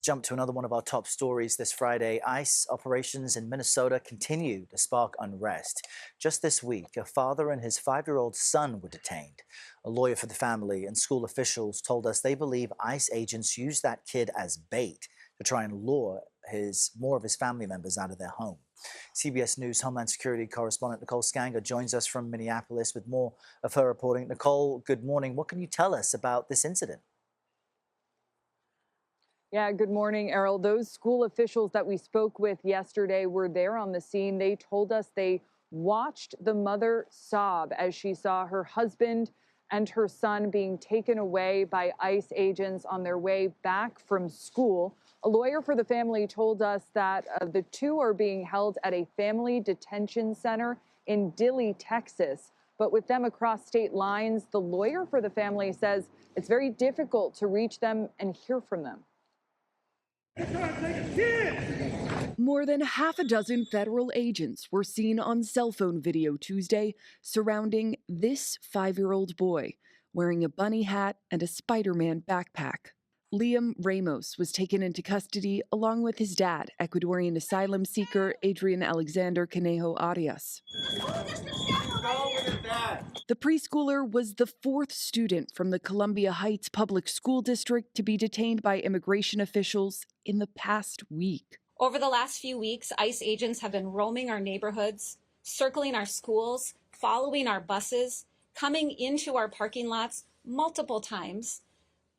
Jump to another one of our top stories this Friday. ICE operations in Minnesota continue to spark unrest. Just this week, a father and his 5-year-old son were detained. A lawyer for the family and school officials told us they believe ICE agents used that kid as bait to try and lure more of his family members out of their home. CBS News Homeland Security correspondent Nicole Skanger joins us from Minneapolis with more of her reporting. Nicole, good morning. What can you tell us about this incident? Yeah, good morning, Errol. Those school officials that we spoke with yesterday were there on the scene. They told us they watched the mother sob as she saw her husband and her son being taken away by ICE agents on their way back from school. A lawyer for the family told us that the two are being held at a family detention center in Dilley, Texas. But with them across state lines, the lawyer for the family says it's very difficult to reach them and hear from them. More than half a dozen federal agents were seen on cell phone video Tuesday surrounding this 5-year-old boy wearing a bunny hat and a Spider-Man backpack. Liam Ramos was taken into custody along with his dad, Ecuadorian asylum seeker Adrian Alexander Conejo Arias. The preschooler was the 4th student from the Columbia Heights Public School District to be detained by immigration officials in the past week. Over the last few weeks, ICE agents have been roaming our neighborhoods, circling our schools, following our buses, coming into our parking lots multiple times,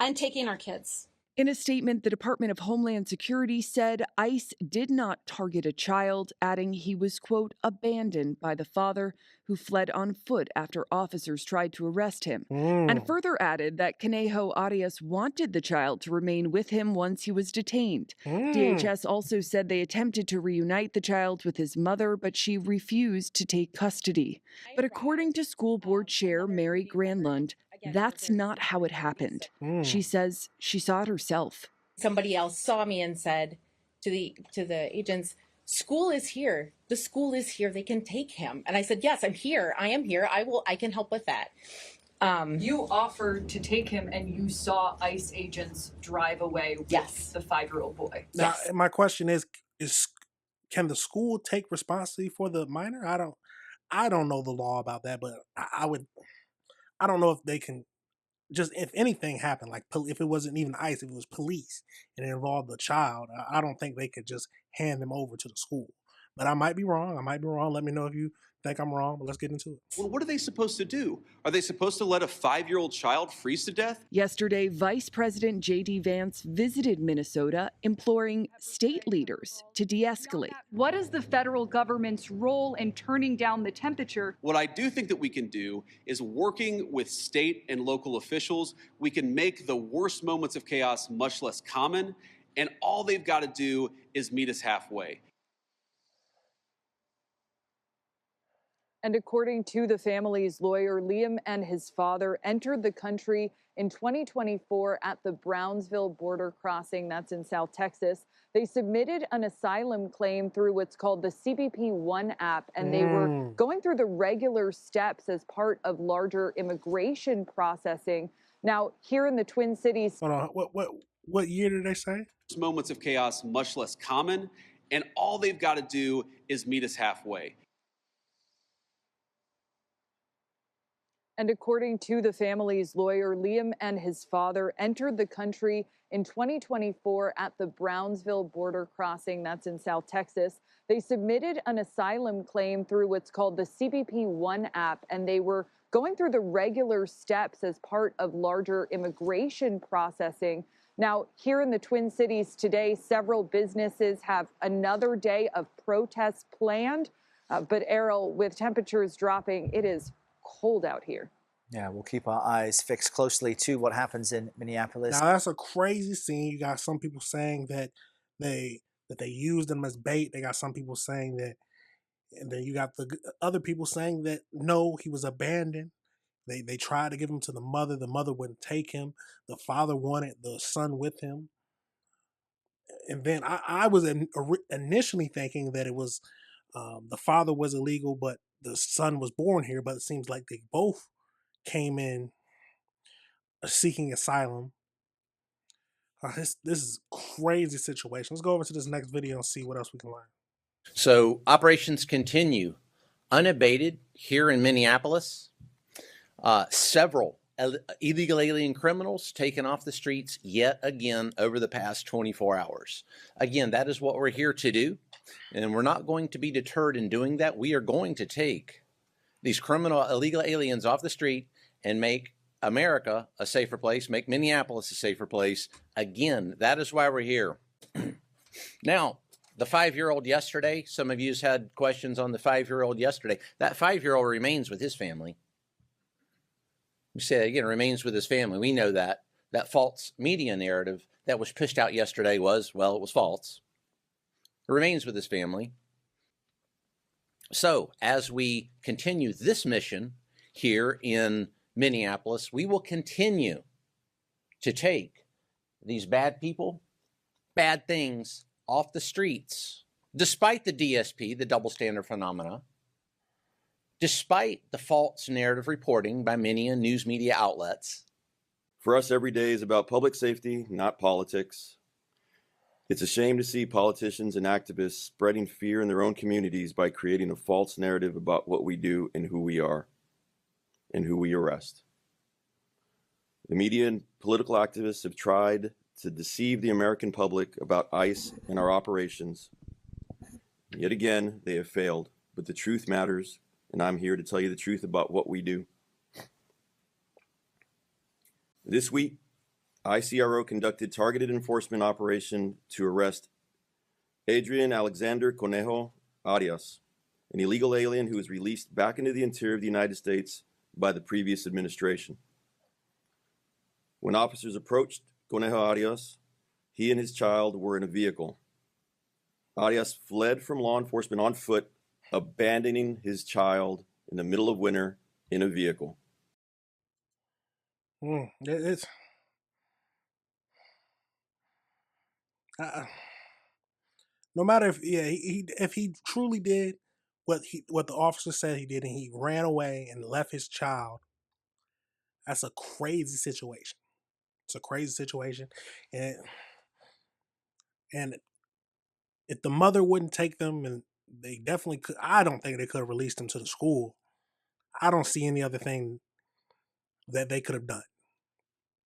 and taking our kids. In a statement, the Department of Homeland Security said ICE did not target a child, adding he was, quote, abandoned by the father who fled on foot after officers tried to arrest him, and further added that Conejo Arias wanted the child to remain with him once he was detained. DHS also said they attempted to reunite the child with his mother, but she refused to take custody. But according to school board chair Mary Granlund, that's not how it happened. She says she saw it herself. Somebody else saw me and said to the agents, "School is here. The school is here. They can take him." And I said, "Yes, I'm here. I am here. I can help with that." You offered to take him and you saw ICE agents drive away with the 5-year-old boy. Now, my question is can the school take responsibility for the minor? I don't know the law about that, but I don't know if they can just, if anything happened, like if it wasn't even ICE, if it was police and it involved the child, I don't think they could just hand them over to the school. But I might be wrong. Let me know if you think I'm wrong, but let's get into it. Well, what are they supposed to do? Are they supposed to let a 5-year-old child freeze to death? Yesterday, Vice President J.D. Vance visited Minnesota, imploring state leaders to de-escalate. What is the federal government's role in turning down the temperature? What I do think that we can do is, working with state and local officials, we can make the worst moments of chaos much less common, and all they've got to do is meet us halfway. And according to the family's lawyer, Liam and his father entered the country in 2024 at the Brownsville border crossing. That's in South Texas. They submitted an asylum claim through what's called the CBP One app, and they were going through the regular steps as part of larger immigration processing. Now, here in the Twin Cities. Hold on. What year did they say? Moments of chaos much less common, and all they've got to do is meet us halfway. And according to the family's lawyer, Liam and his father entered the country in 2024 at the Brownsville border crossing. That's in South Texas. They submitted an asylum claim through what's called the CBP One app, and they were going through the regular steps as part of larger immigration processing. Now, here in the Twin Cities today, several businesses have another day of protests planned. But Errol, with temperatures dropping, it is cold out here. Yeah, we'll keep our eyes fixed closely to what happens in Minneapolis. Now, that's a crazy scene. You got some people saying that they used them as bait. They got some people saying that, and then you got the other people saying that no, he was abandoned. They tried to give him to the mother. The mother wouldn't take him. The father wanted the son with him. And then I was initially thinking that it was the father was illegal, but the son was born here. But it seems like they both came in seeking asylum. This is crazy situation. Let's go over to this next video and see what else we can learn. So operations continue unabated here in Minneapolis. Several illegal alien criminals taken off the streets yet again over the past 24 hours. Again, that is what we're here to do, and we're not going to be deterred in doing that. We are going to take these criminal illegal aliens off the street and make America a safer place, make Minneapolis a safer place. Again, that is why we're here. Now, the 5-year-old yesterday, some of you had questions on the 5-year-old yesterday. That 5-year-old remains with his family. We say that again, remains with his family. We know that. That false media narrative that was pushed out yesterday was, well, it was false. It remains with his family. So, as we continue this mission here in Minneapolis, we will continue to take these bad people, bad things off the streets, despite the DSP, the double standard phenomena, despite the false narrative reporting by many news media outlets. For us, every day is about public safety, not politics. It's a shame to see politicians and activists spreading fear in their own communities by creating a false narrative about what we do and who we are and who we arrest. The media and political activists have tried to deceive the American public about ICE and our operations. Yet again, they have failed, but the truth matters, and I'm here to tell you the truth about what we do. This week, ICRO conducted targeted enforcement operation to arrest Adrian Alexander Conejo Arias, an illegal alien who was released back into the interior of the United States by the previous administration. When officers approached Conejo Arias, he and his child were in a vehicle. Arias fled from law enforcement on foot, abandoning his child in the middle of winter in a vehicle. It's no matter if he truly did what the officer said he did, and he ran away and left his child, that's a crazy situation. It's a crazy situation, and if the mother wouldn't take them, and they definitely could, I don't think they could have released them to the school. I don't see any other thing that they could have done.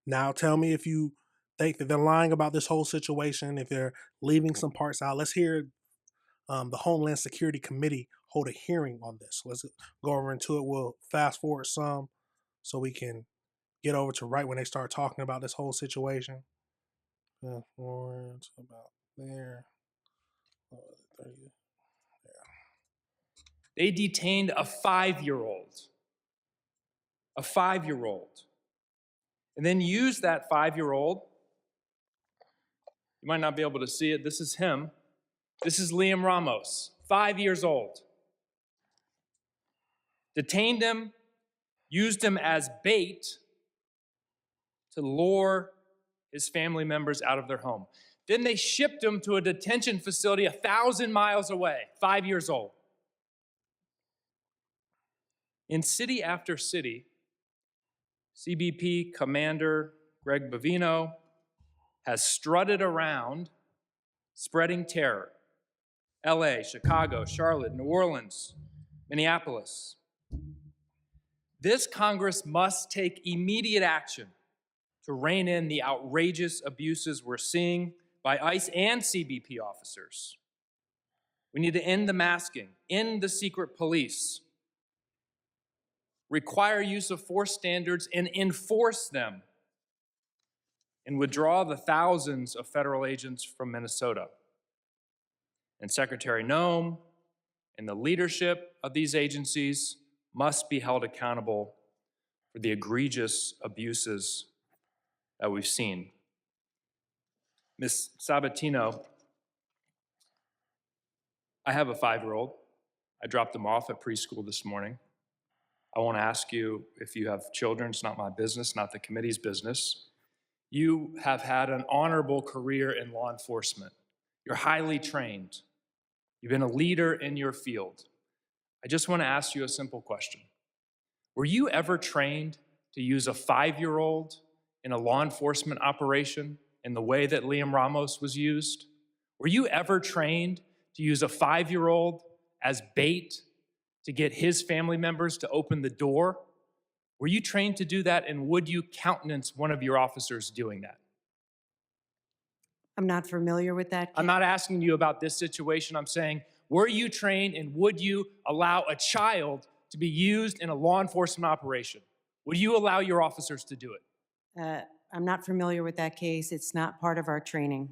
Now, tell me if you think that they're lying about this whole situation, if they're leaving some parts out. Let's hear the Homeland Security Committee hold a hearing on this. Let's go over into it. We'll fast forward some so we can get over to right when they start talking about this whole situation. Fast forward to about there. They detained a 5-year-old. A 5-year-old. And then used that 5-year-old. You might not be able to see it. This is him. This is Liam Ramos, 5 years old. Detained him, used him as bait to lure his family members out of their home. Then they shipped him to a detention facility 1,000 miles away, 5 years old. In city after city, CBP Commander Greg Bavino has strutted around spreading terror. LA, Chicago, Charlotte, New Orleans, Minneapolis. This Congress must take immediate action to rein in the outrageous abuses we're seeing by ICE and CBP officers. We need to end the masking, end the secret police, require use of force standards and enforce them, and withdraw the thousands of federal agents from Minnesota. And Secretary Noem and the leadership of these agencies must be held accountable for the egregious abuses that we've seen. Ms. Sabatino, I have a 5-year-old. I dropped them off at preschool this morning. I want to ask you if you have children. It's not my business, not the committee's business. You have had an honorable career in law enforcement. You're highly trained. You've been a leader in your field. I just want to ask you a simple question. Were you ever trained to use a 5-year-old in a law enforcement operation in the way that Liam Ramos was used? Were you ever trained to use a 5-year-old as bait to get his family members to open the door? Were you trained to do that, and would you countenance one of your officers doing that? I'm not familiar with that. I'm not asking you about this situation. I'm saying, were you trained and would you allow a child to be used in a law enforcement operation? Would you allow your officers to do it? I'm not familiar with that case. It's not part of our training.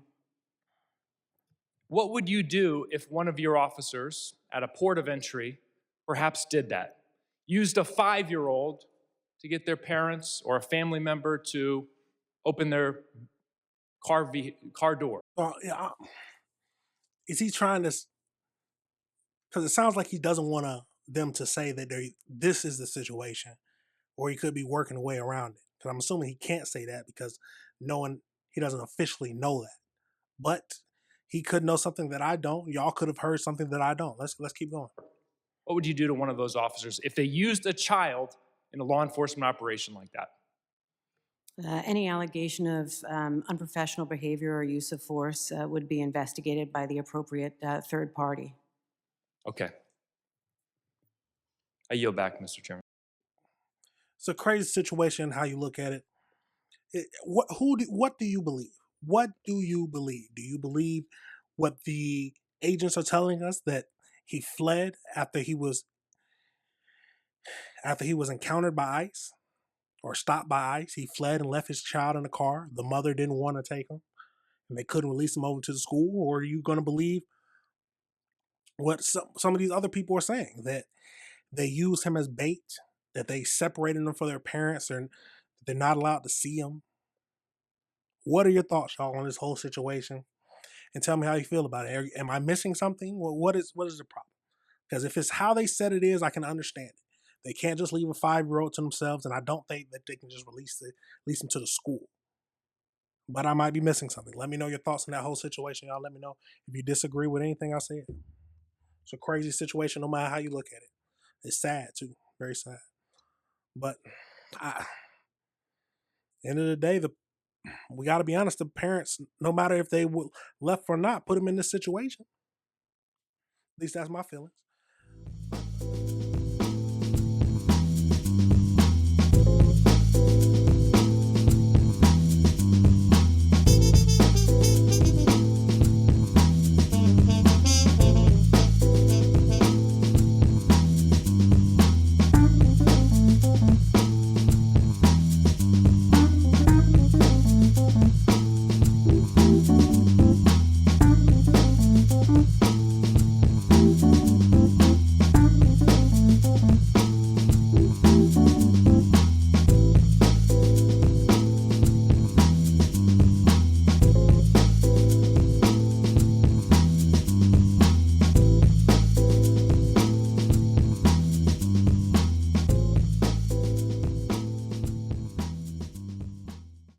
What would you do if one of your officers at a port of entry perhaps did that? Used a 5-year-old to get their parents or a family member to open their car door? Yeah, is he trying to? Because it sounds like he doesn't want them to say that this is the situation, or he could be working a way around it. Because I'm assuming he can't say that because he doesn't officially know that. But he could know something that I don't. Y'all could have heard something that I don't. Let's keep going. What would you do to one of those officers if they used a child in a law enforcement operation like that? Any allegation of unprofessional behavior or use of force would be investigated by the appropriate third party. Okay. I yield back, Mr. Chairman. It's a crazy situation how you look at it. What do you believe? What do you believe? Do you believe what the agents are telling us, that he fled after he was encountered by ICE or stopped by ICE? He fled and left his child in the car. The mother didn't want to take him and they couldn't release him over to the school. Or are you going to believe what some of these other people are saying, that they used him as bait, that they separated him from their parents and they're not allowed to see him? What are your thoughts, y'all, on this whole situation? And tell me how you feel about it. Am I missing something? What is the problem? Because if it's how they said it is, I can understand it. They can't just leave a 5-year-old to themselves, and I don't think that they can just release them to the school. But I might be missing something. Let me know your thoughts on that whole situation, y'all. Let me know if you disagree with anything I said. It's a crazy situation, no matter how you look at it. It's sad too, very sad. But end of the day, we got to be honest. The parents, no matter if they left or not, put them in this situation. At least that's my feelings.